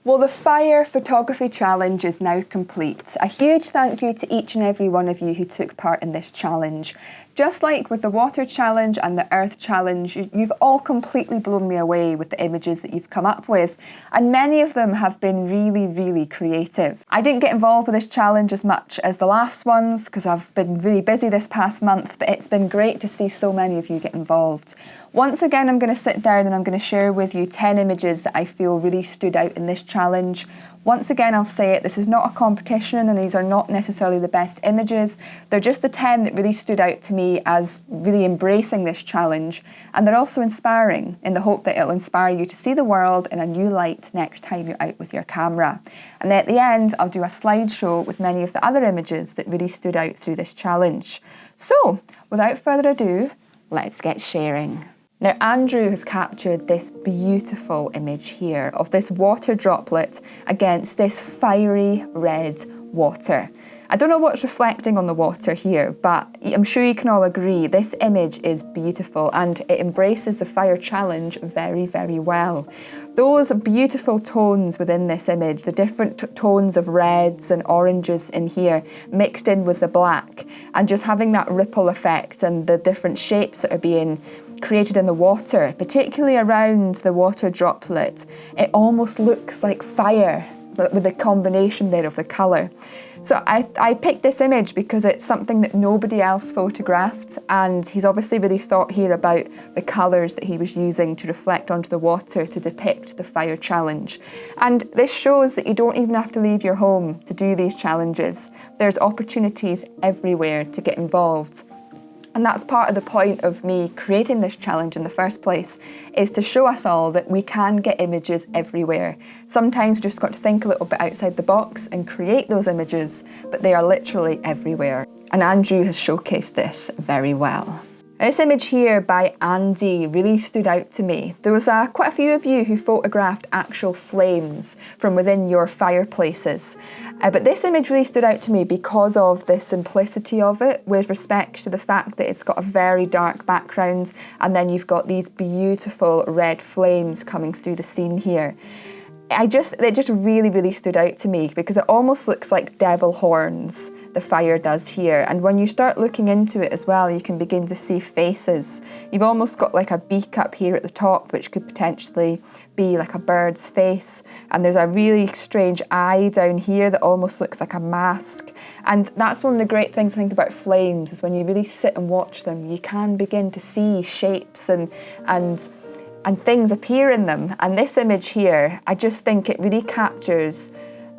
Well, the fire photography challenge is now complete. A huge thank you to each and every one of you who took part in this challenge. Just like with the water challenge and the earth challenge, you've all completely blown me away with the images that you've come up with, and many of them have been really, really creative. I didn't get involved with this challenge as much as the last ones because I've been really busy this past month, but it's been great to see so many of you get involved. Once again, I'm going to sit down and I'm going to share with you 10 images that I feel really stood out in this challenge. Once again, I'll say it, this is not a competition and these are not necessarily the best images. They're just the 10 that really stood out to me as really embracing this challenge. And they're also inspiring in the hope that it'll inspire you to see the world in a new light next time you're out with your camera. And then at the end, I'll do a slideshow with many of the other images that really stood out through this challenge. So, without further ado, let's get sharing. Now, Andrew has captured this beautiful image here of this water droplet against this fiery red water. I don't know what's reflecting on the water here, but I'm sure you can all agree this image is beautiful and it embraces the fire challenge very, very well. Those beautiful tones within this image, the different tones of reds and oranges in here mixed in with the black, and just having that ripple effect and the different shapes that are being created in the water, particularly around the water droplet, it almost looks like fire with the combination there of the colour. So I picked this image because it's something that nobody else photographed, and he's obviously really thought here about the colours that he was using to reflect onto the water to depict the fire challenge. And this shows that you don't even have to leave your home to do these challenges. There's opportunities everywhere to get involved. And that's part of the point of me creating this challenge in the first place, is to show us all that we can get images everywhere. Sometimes we just got to think a little bit outside the box and create those images, but they are literally everywhere. And Andrew has showcased this very well. This image here by Andy really stood out to me. There was quite a few of you who photographed actual flames from within your fireplaces. But this image really stood out to me because of the simplicity of it, with respect to the fact that it's got a very dark background and then you've got these beautiful red flames coming through the scene here. It just really, really stood out to me because it almost looks like devil horns, the fire does here. And when you start looking into it as well, you can begin to see faces. You've almost got like a beak up here at the top, which could potentially be like a bird's face. And there's a really strange eye down here that almost looks like a mask. And that's one of the great things I think about flames, is when you really sit and watch them, you can begin to see shapes and things appear in them. And this image here, I just think it really captures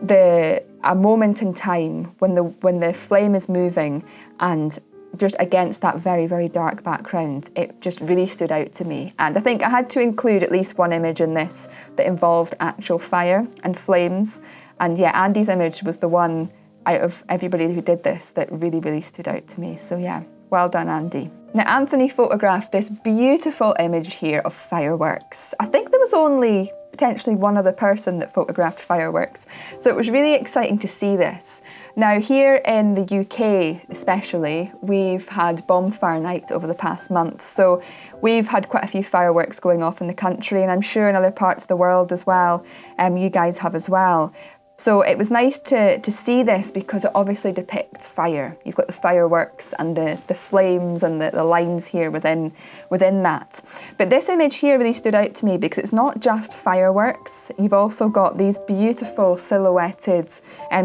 a moment in time when the flame is moving, and just against that very, very dark background, it just really stood out to me. And I think I had to include at least one image in this that involved actual fire and flames. And yeah, Andy's image was the one out of everybody who did this that really, really stood out to me. So yeah, well done, Andy. Now, Anthony photographed this beautiful image here of fireworks. I think there was only potentially one other person that photographed fireworks. So it was really exciting to see this. Now, here in the UK especially, we've had bonfire night over the past month. So we've had quite a few fireworks going off in the country, and I'm sure in other parts of the world as well. You guys have as well. So it was nice to see this because it obviously depicts fire. You've got the fireworks and the flames and the lines here within that. But this image here really stood out to me because it's not just fireworks. You've also got these beautiful silhouetted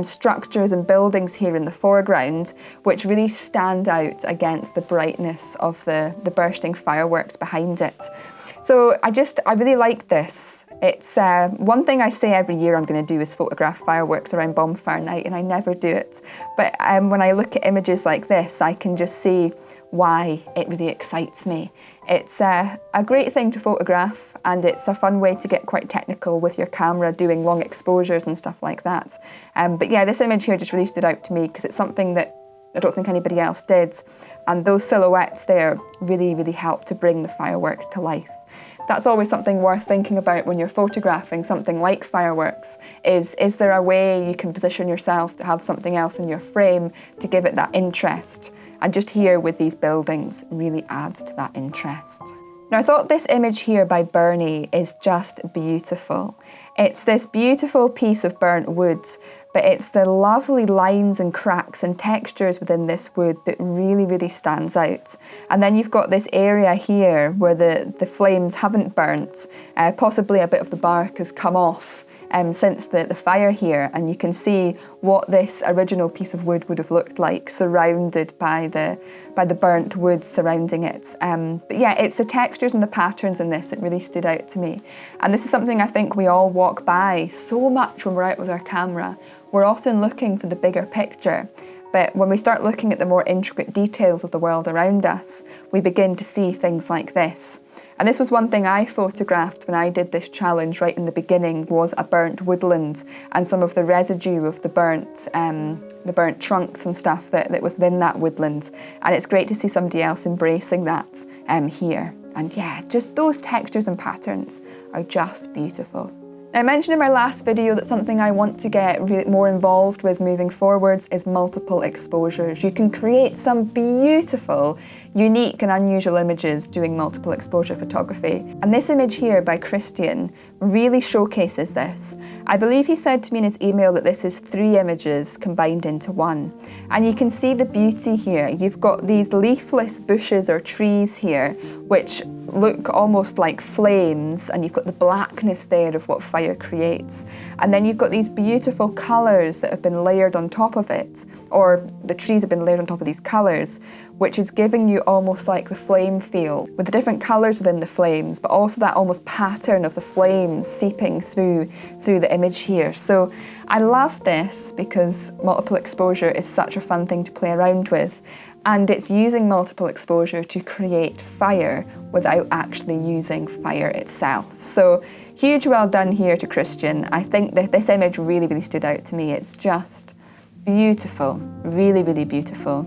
structures and buildings here in the foreground, which really stand out against the brightness of the bursting fireworks behind it. So I really like this. It's one thing I say every year I'm going to do is photograph fireworks around bonfire night, and I never do it. But when I look at images like this, I can just see why it really excites me. It's a great thing to photograph, and it's a fun way to get quite technical with your camera, doing long exposures and stuff like that. But yeah, this image here just really stood out to me because it's something that I don't think anybody else did. And those silhouettes there really, really help to bring the fireworks to life. That's always something worth thinking about when you're photographing something like fireworks, is there a way you can position yourself to have something else in your frame to give it that interest? And just here with these buildings really adds to that interest. Now, I thought this image here by Bernie is just beautiful. It's this beautiful piece of burnt wood, but it's the lovely lines and cracks and textures within this wood that really, really stands out. And then you've got this area here where the flames haven't burnt, possibly a bit of the bark has come off since the fire here, and you can see what this original piece of wood would have looked like, surrounded by the burnt wood surrounding it. But yeah, it's the textures and the patterns in this that really stood out to me. And this is something I think we all walk by so much when we're out with our camera. We're often looking for the bigger picture, but when we start looking at the more intricate details of the world around us, we begin to see things like this. And this was one thing I photographed when I did this challenge right in the beginning, was a burnt woodland and some of the residue of the burnt trunks and stuff that was within that woodland. And it's great to see somebody else embracing that here. And yeah, just those textures and patterns are just beautiful. I mentioned in my last video that something I want to get really more involved with moving forwards is multiple exposures. You can create some beautiful, unique and unusual images doing multiple exposure photography. And this image here by Christian really showcases this. I believe he said to me in his email that this is 3 images combined into one. And you can see the beauty here. You've got these leafless bushes or trees here, which look almost like flames, and you've got the blackness there of what fire creates. And then you've got these beautiful colours that have been layered on top of it, or the trees have been layered on top of these colours, which is giving you almost like the flame feel, with the different colours within the flames, but also that almost pattern of the flames seeping through the image here. So I love this because multiple exposure is such a fun thing to play around with. And it's using multiple exposure to create fire without actually using fire itself. So huge well done here to Christian. I think that this image really, really stood out to me. It's just beautiful, really, really beautiful.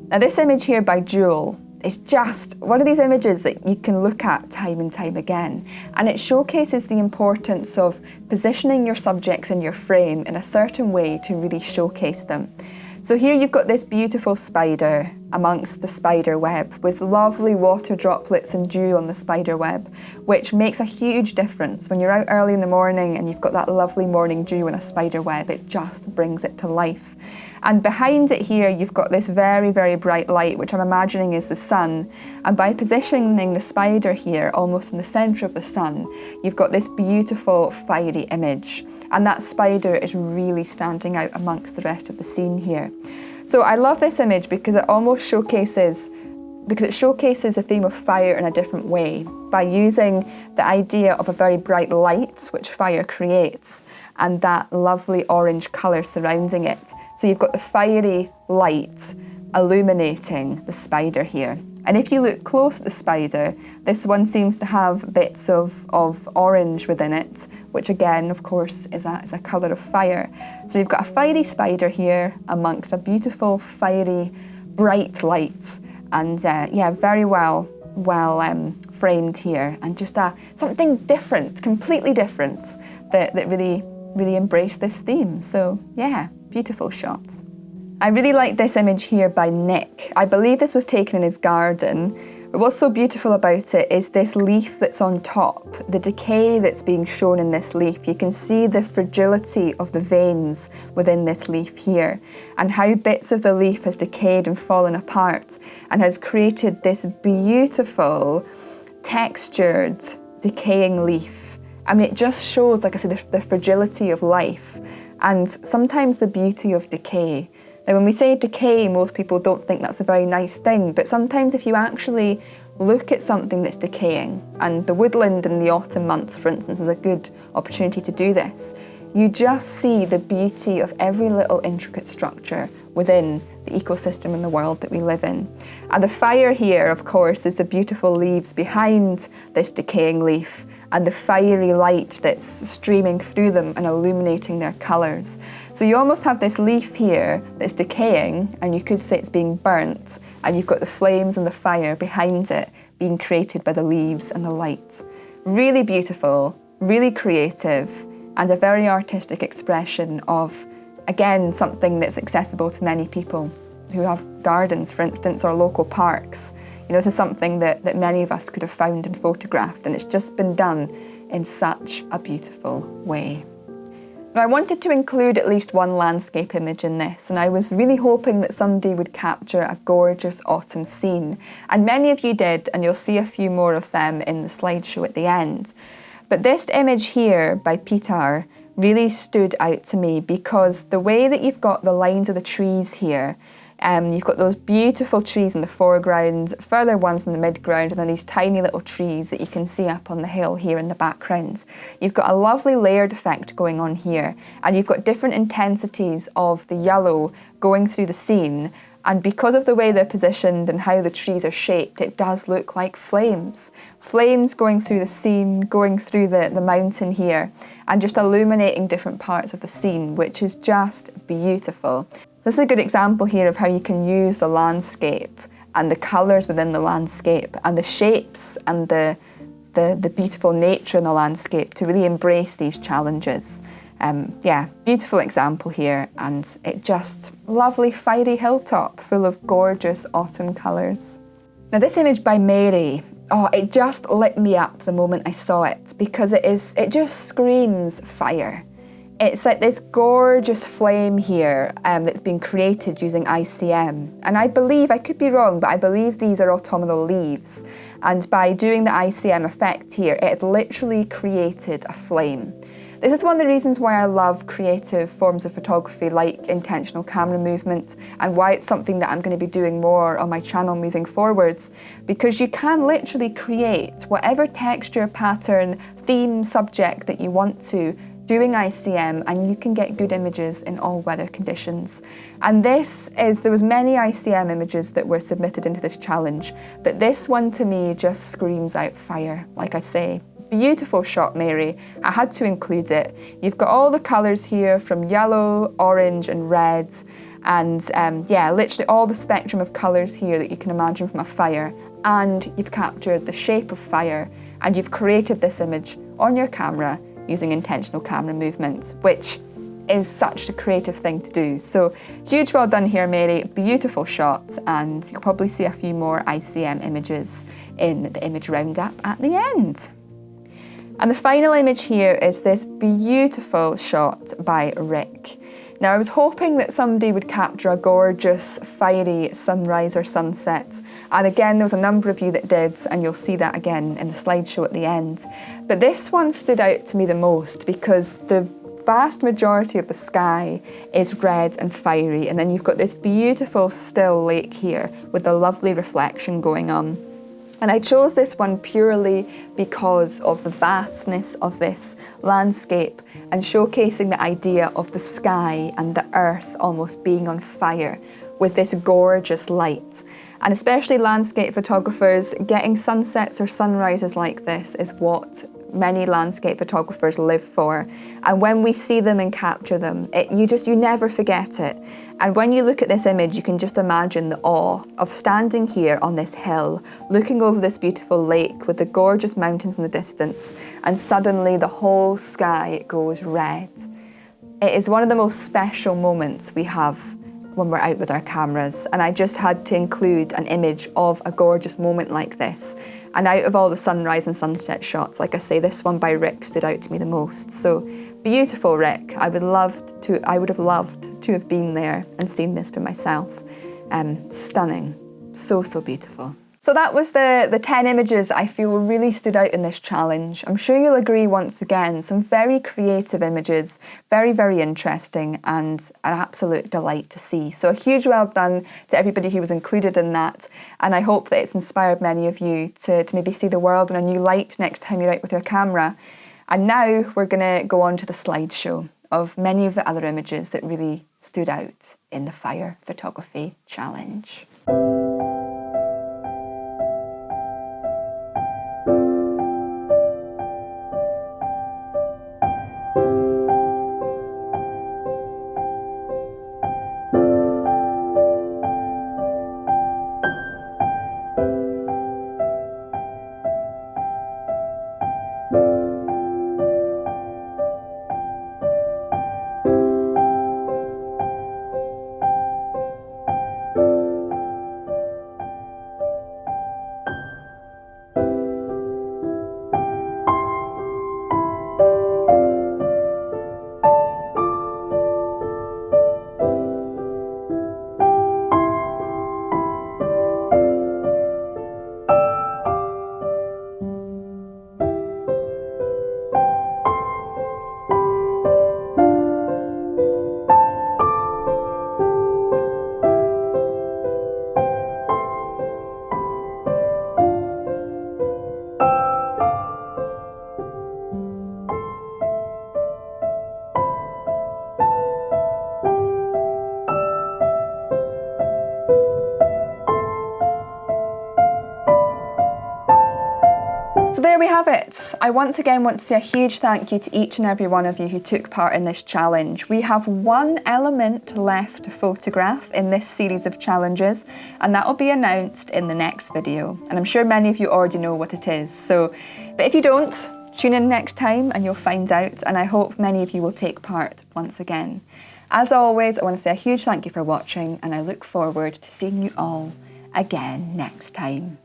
Now this image here by Jewel is just one of these images that you can look at time and time again. And it showcases the importance of positioning your subjects in your frame in a certain way to really showcase them. So here you've got this beautiful spider amongst the spider web with lovely water droplets and dew on the spider web, which makes a huge difference. When you're out early in the morning and you've got that lovely morning dew on a spider web, it just brings it to life. And behind it here, you've got this very, very bright light, which I'm imagining is the sun. And by positioning the spider here, almost in the centre of the sun, you've got this beautiful fiery image. And that spider is really standing out amongst the rest of the scene here. So I love this image because it almost showcases the theme of fire in a different way by using the idea of a very bright light, which fire creates, and that lovely orange colour surrounding it. So you've got the fiery light illuminating the spider here. And if you look close at the spider, this one seems to have bits of orange within it, which again, of course, is a colour of fire. So you've got a fiery spider here amongst a beautiful, fiery, bright light. And yeah, very well framed here. And just something different, completely different, that really, really embraced this theme. So yeah, beautiful shots. I really like this image here by Nick. I believe this was taken in his garden. But what's so beautiful about it is this leaf that's on top, the decay that's being shown in this leaf. You can see the fragility of the veins within this leaf here, and how bits of the leaf has decayed and fallen apart and has created this beautiful, textured, decaying leaf. I mean, it just shows, like I said, the fragility of life and sometimes the beauty of decay. Now, when we say decay, most people don't think that's a very nice thing, but sometimes if you actually look at something that's decaying, and the woodland in the autumn months, for instance, is a good opportunity to do this, you just see the beauty of every little intricate structure within the ecosystem and the world that we live in. And the fire here, of course, is the beautiful leaves behind this decaying leaf, and the fiery light that's streaming through them and illuminating their colours. So you almost have this leaf here that's decaying, and you could say it's being burnt, and you've got the flames and the fire behind it being created by the leaves and the light. Really beautiful, really creative, and a very artistic expression of, again, something that's accessible to many people who have gardens, for instance, or local parks. You know, this is something that many of us could have found and photographed, and it's just been done in such a beautiful way. Now, I wanted to include at least one landscape image in this, and I was really hoping that somebody would capture a gorgeous autumn scene. And many of you did, and you'll see a few more of them in the slideshow at the end. But this image here by Peter really stood out to me because the way that you've got the lines of the trees here, you've got those beautiful trees in the foreground, further ones in the midground, and then these tiny little trees that you can see up on the hill here in the background. You've got a lovely layered effect going on here, and you've got different intensities of the yellow going through the scene. And because of the way they're positioned and how the trees are shaped, it does look like flames. Flames going through the scene, going through the mountain here, and just illuminating different parts of the scene, which is just beautiful. This is a good example here of how you can use the landscape and the colours within the landscape and the shapes and the beautiful nature in the landscape to really embrace these challenges. Yeah, beautiful example here, and it just lovely fiery hilltop full of gorgeous autumn colours. Now this image by Mary, oh, it just lit me up the moment I saw it because it just screams fire. It's like this gorgeous flame here that's been created using ICM. And I believe, I could be wrong, but I believe these are autumnal leaves. And by doing the ICM effect here, it literally created a flame. This is one of the reasons why I love creative forms of photography like intentional camera movement, and why it's something that I'm going to be doing more on my channel moving forwards, because you can literally create whatever texture, pattern, theme, subject that you want to doing ICM, and you can get good images in all weather conditions. And there was many ICM images that were submitted into this challenge, but this one to me just screams out fire, like I say. Beautiful shot, Mary. I had to include it. You've got all the colours here from yellow, orange and red, and yeah, literally all the spectrum of colours here that you can imagine from a fire. And you've captured the shape of fire, and you've created this image on your camera using intentional camera movements, which is such a creative thing to do. So huge well done here, Mary. Beautiful shot, and you'll probably see a few more ICM images in the image roundup at the end. And the final image here is this beautiful shot by Rick. Now, I was hoping that somebody would capture a gorgeous, fiery sunrise or sunset. And again, there was a number of you that did, and you'll see that again in the slideshow at the end. But this one stood out to me the most because the vast majority of the sky is red and fiery. And then you've got this beautiful still lake here with a lovely reflection going on. And I chose this one purely because of the vastness of this landscape and showcasing the idea of the sky and the earth almost being on fire with this gorgeous light. And especially landscape photographers, getting sunsets or sunrises like this is what many landscape photographers live for. And when we see them and capture them, you never forget it. And when you look at this image, you can just imagine the awe of standing here on this hill, looking over this beautiful lake with the gorgeous mountains in the distance, and suddenly the whole sky goes red. It is one of the most special moments we have when we're out with our cameras, and I just had to include an image of a gorgeous moment like this. And out of all the sunrise and sunset shots, like I say, this one by Rick stood out to me the most. So beautiful, Rick. I would have loved to have been there and seen this for myself. Stunning, so beautiful. So that was the 10 images I feel really stood out in this challenge. I'm sure you'll agree once again, some very creative images, very interesting, and an absolute delight to see. So a huge well done to everybody who was included in that, and I hope that it's inspired many of you to maybe see the world in a new light next time you're out with your camera. And now we're going to go on to the slideshow of many of the other images that really stood out in the Fire Photography Challenge. we have it. I once again want to say a huge thank you to each and every one of you who took part in this challenge. We have one element left to photograph in this series of challenges, and that will be announced in the next video. And I'm sure many of you already know what it is. But if you don't, tune in next time and you'll find out, and I hope many of you will take part once again. As always, I want to say a huge thank you for watching, and I look forward to seeing you all again next time.